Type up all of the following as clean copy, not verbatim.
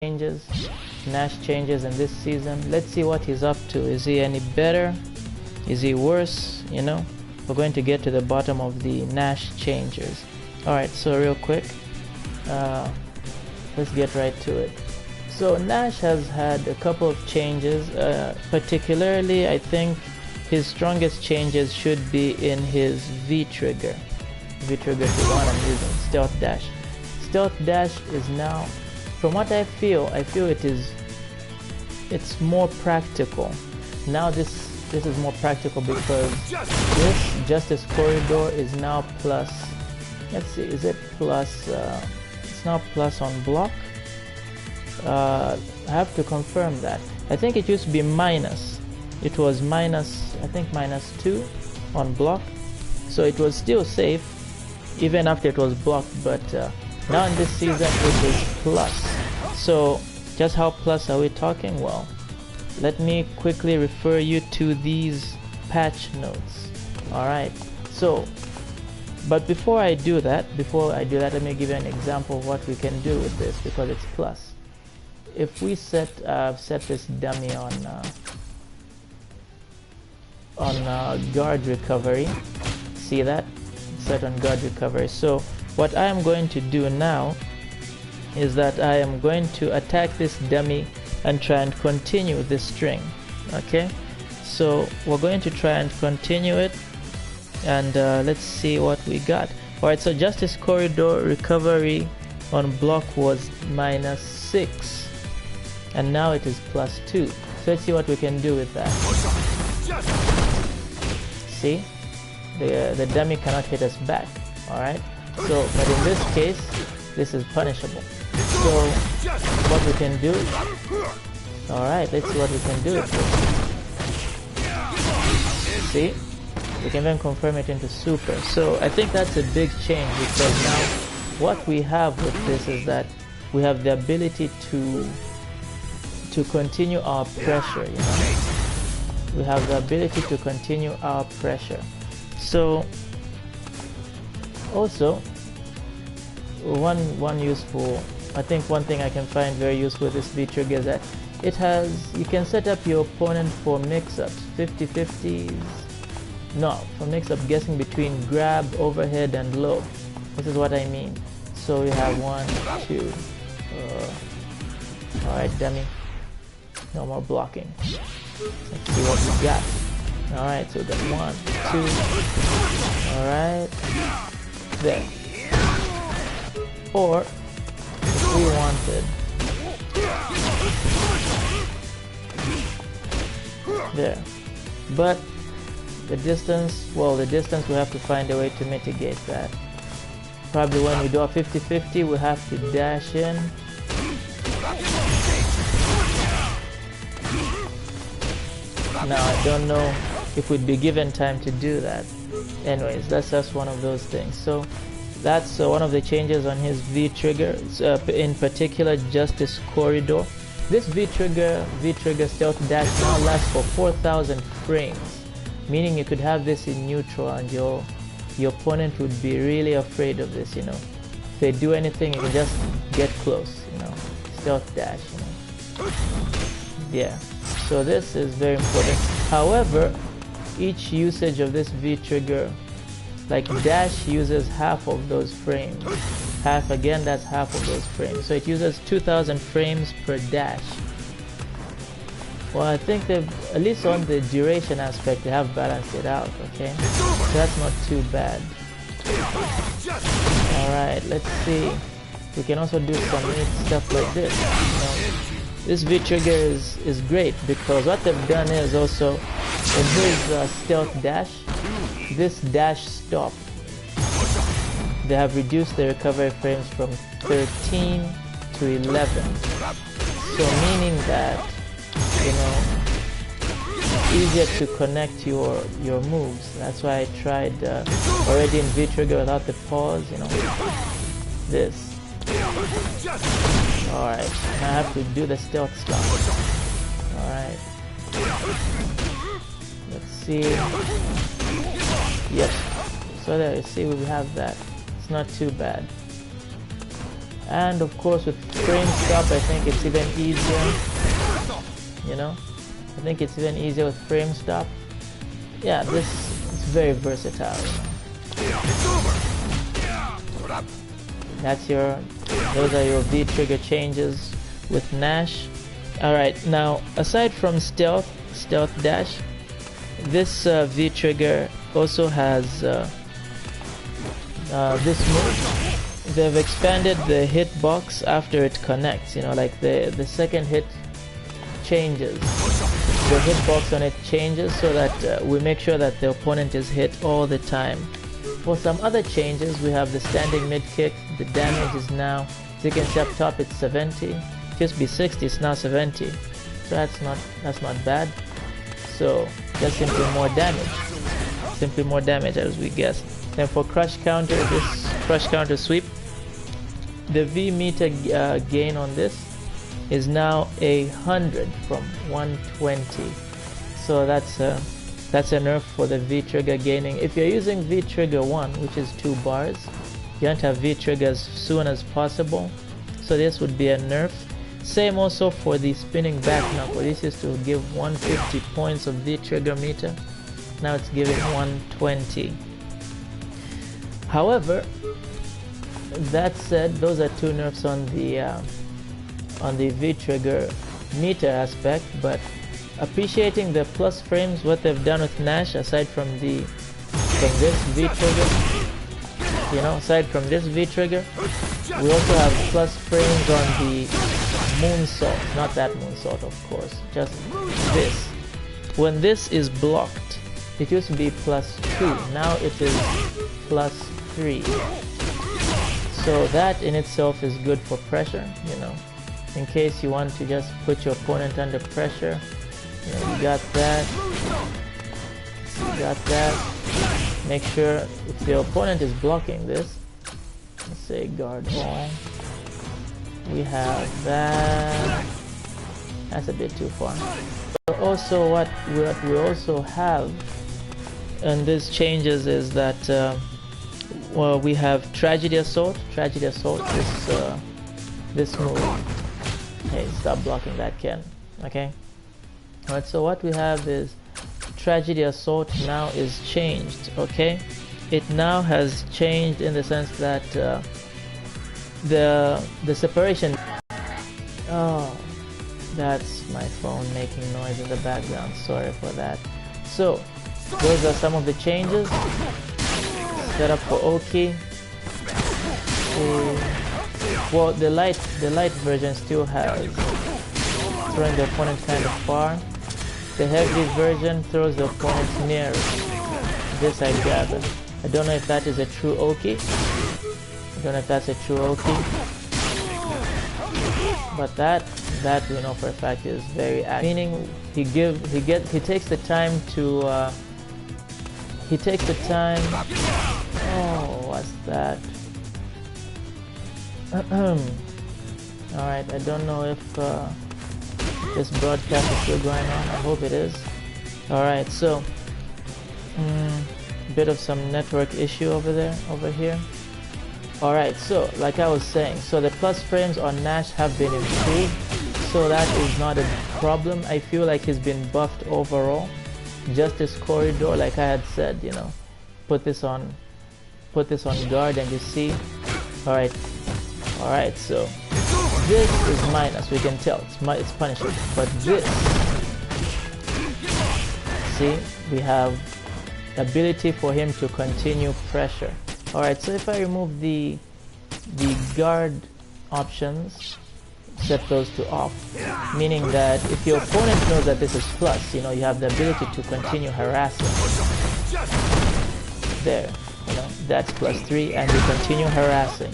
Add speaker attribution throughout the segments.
Speaker 1: changes, Nash changes in this season. Let's see what he's up to. Is he any better? Is he worse? You know, we're going to get to the bottom of the Nash changes. Alright, so real quick, let's get right to it. So Nash has had a couple of changes, particularly I think his strongest changes should be in his V-trigger. V-trigger is the one I'm using, Stealth Dash. Stealth Dash is now, from what I feel it's more practical. Now this is more practical because this Justice Corridor is now plus, let's see, is it plus, it's now plus on block. I have to confirm that. I think it used to be minus. It was minus, I think -2 on block. So it was still safe even after it was blocked, but now in this season it is plus. So just how plus are we talking? Well, let me quickly refer you to these patch notes. Alright, so but before I do that, let me give you an example of what we can do with this, because it's plus. If we set this dummy on guard recovery, see that? Set on guard recovery. So what I am going to do now is that I am going to attack this dummy and try and continue this string. Okay, so we're going to try and continue it, and let's see what we got. Alright, so Justice Corridor recovery on block was -6 and now it is +2. So let's see what we can do with that. See, the dummy cannot hit us back. Alright, so but in this case this is punishable. So what we can do, alright, let's see what we can do with this. See, we can then confirm it into super. So I think that's a big change, because now what we have with this is that we have the ability to continue our pressure, you know. We have the ability to continue our pressure. So also one useful, I think one thing I can find very useful with this V-trigger is that it has, you can set up your opponent for mix-ups, 50-50s, no, for mix-up guessing between grab, overhead and low. This is what I mean. So we have 1, 2, alright dummy, no more blocking. Let's see what we got. Alright, so we got 1, 2, alright, there. Or if we wanted, there. But the distance, well, the distance we have to find a way to mitigate that. Probably when we do a 50-50 we have to dash in. Now I don't know if we'd be given time to do that. Anyways, that's just one of those things. So that's one of the changes on his V-trigger, in particular Justice Corridor. This V-trigger Stealth Dash now lasts for 4,000 frames, meaning you could have this in neutral and your opponent would be really afraid of this, you know. If they do anything, you can just get close, you know. Stealth Dash, you know. Yeah, so this is very important. However, each usage of this V-trigger, like dash uses half of those frames. Half again, that's half of those frames. So it uses 2,000 frames per dash. Well, I think they've, at least on the duration aspect, they have balanced it out, okay? So that's not too bad. Alright, let's see. We can also do some neat stuff like this. You know, this V-trigger is great because what they've done is also, in his Stealth Dash, this dash stop, they have reduced the recovery frames from 13 to 11. So meaning that, you know, easier to connect your moves. That's why I tried already in V-trigger without the pause, you know, this. Alright, I have to do the stealth stop. Alright. Let's see. Yep. So there you see we have that. It's not too bad. And of course with frame stop, I think it's even easier, you know. I think it's even easier with frame stop. Yeah, this is very versatile, you know. Those are your V-trigger changes with Nash. Alright, now aside from stealth dash, this V-trigger also has this move. They've expanded the hitbox after it connects, you know, like the second hit changes. The hitbox on it changes so that we make sure that the opponent is hit all the time. For some other changes, we have the standing mid kick. The damage is now, as you can see up top, it's 70. It used to be 60, it's now 70. So that's not bad. So just simply more damage as we guessed. Then for crush counter, this crush counter sweep, the V meter gain on this is now 100 from 120. So that's a nerf for the V trigger gaining. If you're using V trigger 1, which is 2 bars, you want to have V trigger as soon as possible. So this would be a nerf. Same also for the spinning back knuckle. This used to give 150 points of V trigger meter. Now it's giving 120. However, that said, those are 2 nerfs on the V trigger meter aspect, but appreciating the plus frames, what they've done with Nash, aside from this V trigger, you know, aside from this V trigger, we also have plus frames on the moonsault, not that moonsault of course, just this. When this is blocked, it used to be +2, now it is +3. So that in itself is good for pressure, you know, in case you want to just put your opponent under pressure. You know, you got that. Make sure if your opponent is blocking this, let's say guard all, we have that. That's a bit too far. So also what we also have in these changes is that well, we have Tragedy Assault, this move. Hey, stop blocking that, Ken. Okay. Alright, so what we have is Tragedy Assault now is changed, okay? It now has changed in the sense that the separation. Oh, that's my phone making noise in the background. Sorry for that. So those are some of the changes. Set up for Oki. Well, the light version still has throwing the opponent kind of far. The heavy version throws the opponent near. This I gather. I don't know if that is a true Oki. But that we know for a fact is very active. Meaning he takes the time to oh, what's that? Alright, I don't know if this broadcast is still going on. I hope it is. Alright, so bit of some network issue over here. Alright, so like I was saying, so the plus frames on Nash have been improved, so that is not a problem. I feel like he's been buffed overall. Justice Corridor, like I had said, you know, put this on guard and you see. Alright, so this is minus, we can tell it's punishable, but this, see, we have ability for him to continue pressure. Alright, so if I remove the guard options, set those to off, meaning that if your opponent knows that this is plus, you know, you have the ability to continue harassing. There, you know, that's +3 and you continue harassing.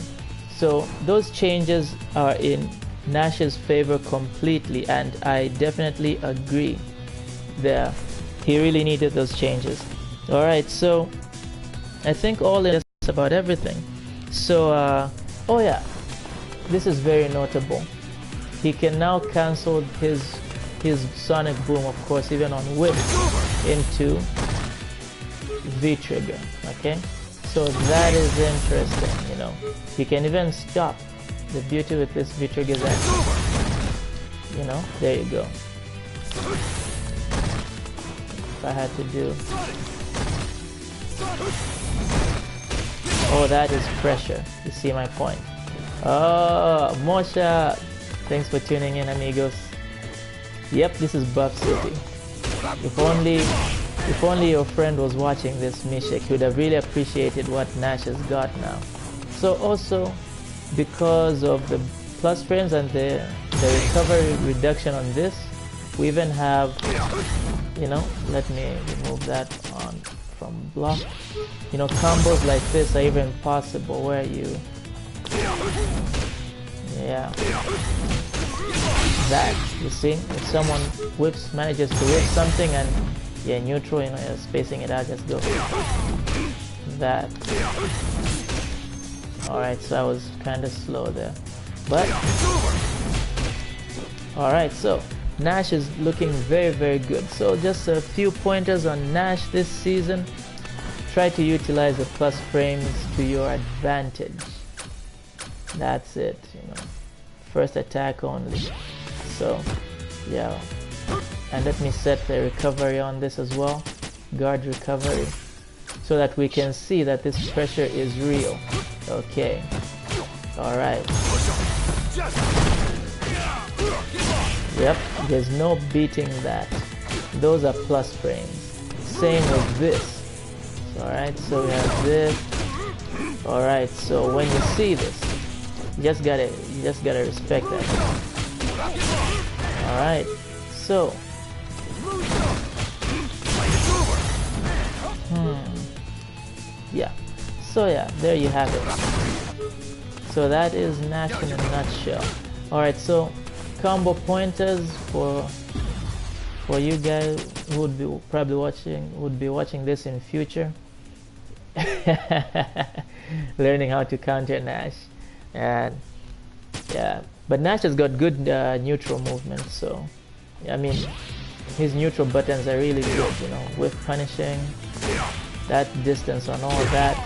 Speaker 1: So those changes are in Nash's favor completely, and I definitely agree there. He really needed those changes. Alright, so I think all is about everything. So oh yeah, this is very notable. He can now cancel his sonic boom, of course, even on whip into V trigger. Okay, so that is interesting. You know, he can even stop the beauty with this V-trigger is that, you know, there you go. If I had to do... Oh, that is pressure. You see my point. Oh, Mosha! Thanks for tuning in, amigos. Yep, this is Buff City. If only your friend was watching this, Mishek, he would have really appreciated what Nash has got now. So also, because of the plus frames and the recovery reduction on this, we even have, you know, let me remove that on from block. You know, combos like this are even possible where you, yeah, that, you see, if someone manages to whip something and yeah, neutral, you know, you're spacing it out, just go that. Alright, so I was kind of slow there, but alright, so Nash is looking very, very good. So just a few pointers on Nash this season. Try to utilize the plus frames to your advantage. That's it, you know, first attack only. So yeah, and let me set the recovery on this as well, guard recovery, so that we can see that this pressure is real. Okay, alright. Yep, there's no beating that. Those are plus frames. Same with this. Alright, so we have this. Alright, so when you see this, you just gotta respect that. Alright, so yeah, so yeah, there you have it. So that is Nash in a nutshell. Alright, so combo pointers for you guys who would be watching this in future. Learning how to counter Nash. And yeah, but Nash has got good neutral movement, so I mean his neutral buttons are really good, you know, with punishing, that distance on all that,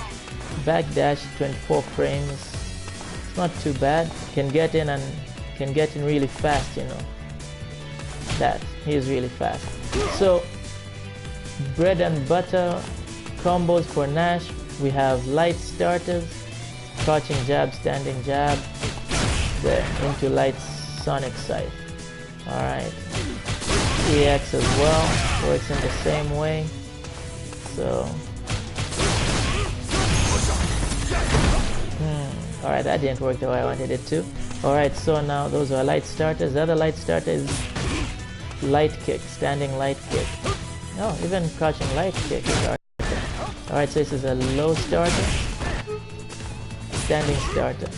Speaker 1: backdash 24 frames, it's not too bad, can get in really fast, you know, that he is really fast. So bread and butter combos for Nash, we have light starters, crouching jab, standing jab, there into light sonic scythe. Alright, EX as well, works in the same way. So alright, that didn't work the way I wanted it to. Alright, so now those are light starters. The other light starter is light kick, standing light kick. Oh, even crouching light kick is alright, so this is a low starter, standing starter.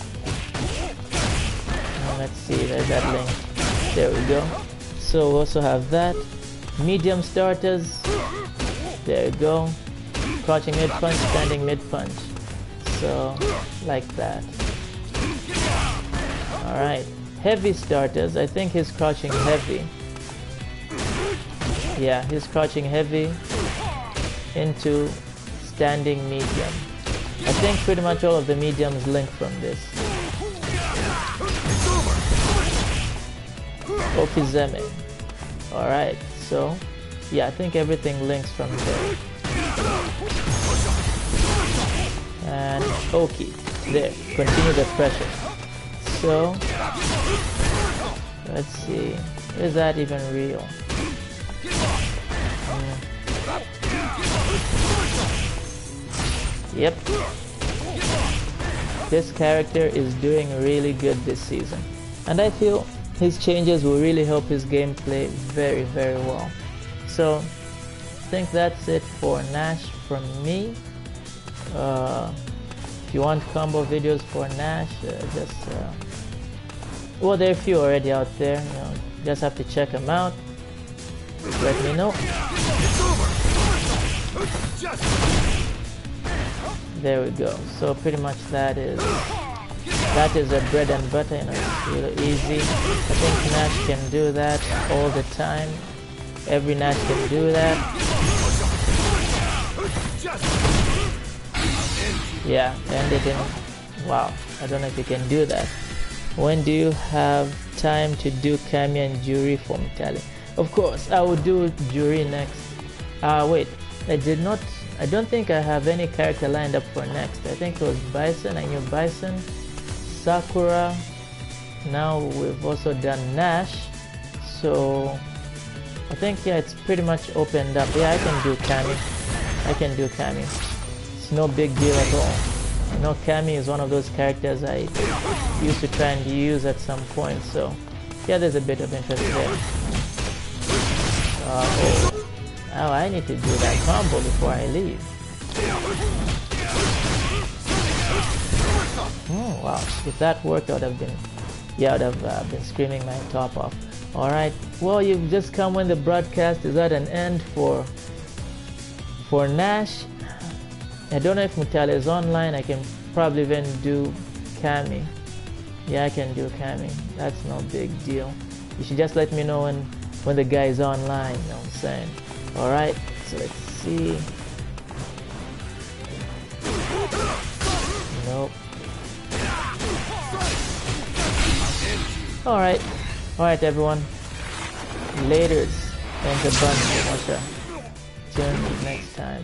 Speaker 1: Now let's see, there's that link. There we go. So we also have that. Medium starters. There you go. Crouching mid punch, standing mid punch. So like that. Alright. Heavy starters. I think he's crouching heavy. Yeah, he's crouching heavy into standing medium. I think pretty much all of the mediums link from this. Okizeme. Alright, so yeah, I think everything links from there. And Oki. There, continue the pressure. So let's see, is that even real? Yep, this character is doing really good this season, and I feel his changes will really help his gameplay very, very well. So I think that's it for Nash from me. If you want combo videos for Nash, well, there are a few already out there, you know, just have to check them out. Let me know. There we go. So pretty much that is a bread and butter, you know, it's really easy. I think Nash can do that all the time. Every Nash can do that. Yeah, end it in, wow, I don't know if you can do that. When do you have time to do Kami and Jury for Mutale? Of course, I will do Jury next. Wait, I don't think I have any character lined up for next. I think it was Bison. I knew Bison, Sakura. Now we've also done Nash. So I think, yeah, it's pretty much opened up. Yeah, I can do Kami. I can do Kami. It's no big deal at all. You know, Kami is one of those characters I used to try and use at some point. So yeah, there's a bit of interest there. Oh, I need to do that combo before I leave. Oh wow, if that worked, I would have been, yeah, I would have been screaming my top off. Alright, well, you've just come when the broadcast is at an end for Nash. I don't know if Mutale is online. I can probably even do Kami. Yeah, I can do Kami. That's no big deal. You should just let me know when the guy is online, you know what I'm saying? Alright, so let's see. Nope. Alright everyone. Laters. Thanks a bunch. Tune in next time.